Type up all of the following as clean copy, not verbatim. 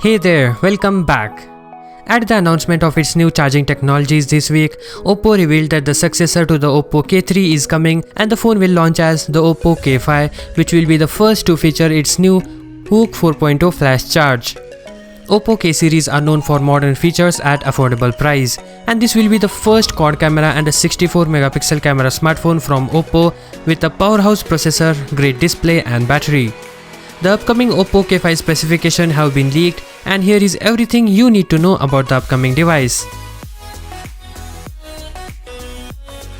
Hey there, welcome back. At the announcement of its new charging technologies this week, Oppo revealed that the successor to the Oppo K3 is coming and the phone will launch as the Oppo K5, which will be the first to feature its new Hook 4.0 flash charge. Oppo K series are known for modern features at affordable price, and this will be the first quad camera and a 64 megapixel camera smartphone from Oppo with a powerhouse processor, great display and battery. The upcoming Oppo K5 specifications have been leaked, and here is everything you need to know about the upcoming device.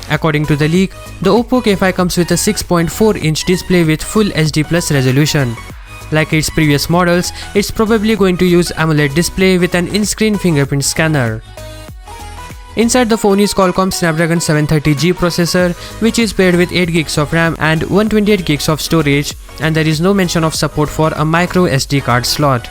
According to the leak, the Oppo K5 comes with a 6.4-inch display with full HD Plus resolution. Like its previous models, it's probably going to use AMOLED display with an in-screen fingerprint scanner. Inside the phone is Qualcomm Snapdragon 730G processor, which is paired with 8GB of RAM and 128GB of storage, and there is no mention of support for a micro SD card slot.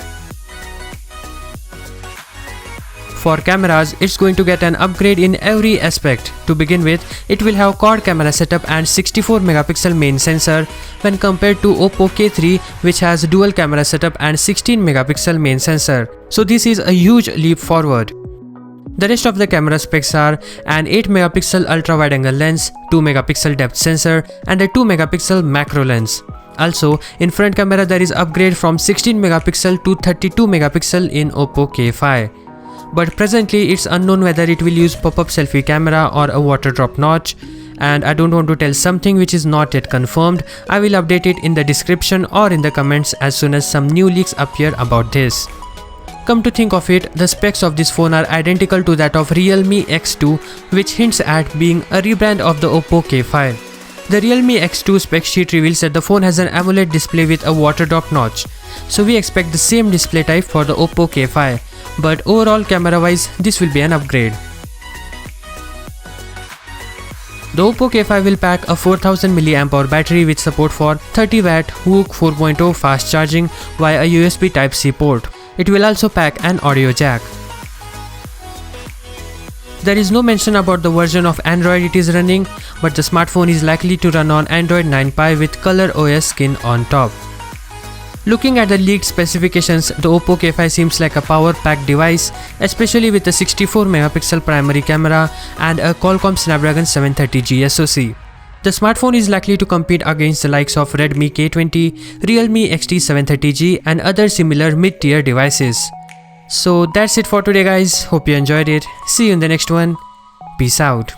For cameras, it's going to get an upgrade in every aspect. To begin with, it will have quad camera setup and 64 megapixel main sensor when compared to Oppo K3, which has dual camera setup and 16 megapixel main sensor. So this is a huge leap forward. The rest of the camera specs are an 8 megapixel ultra wide angle lens, 2 megapixel depth sensor and a 2 megapixel macro lens. Also, in front camera there is upgrade from 16 megapixel to 32 megapixel in Oppo K5. But presently it's unknown whether it will use pop-up selfie camera or a water drop notch, and I don't want to tell something which is not yet confirmed. I will update it in the description or in the comments as soon as some new leaks appear about this. Come to think of it, the specs of this phone are identical to that of Realme X2, which hints at being a rebrand of the Oppo K5. The Realme X2 spec sheet reveals that the phone has an AMOLED display with a water drop notch, so we expect the same display type for the Oppo K5, but overall camera wise this will be an upgrade. The Oppo K5 will pack a 4000 mAh battery with support for 30W Hook 4.0 fast charging via a USB Type-C port. It will also pack an audio jack. There is no mention about the version of Android it is running, but the smartphone is likely to run on Android 9 Pie with ColorOS skin on top. Looking at the leaked specifications, the Oppo K5 seems like a power-packed device, especially with a 64 megapixel primary camera and a Qualcomm Snapdragon 730G SoC. The smartphone is likely to compete against the likes of Redmi K20, Realme XT 730G and other similar mid-tier devices. So that's it for today guys, hope you enjoyed it. See you in the next one. Peace out.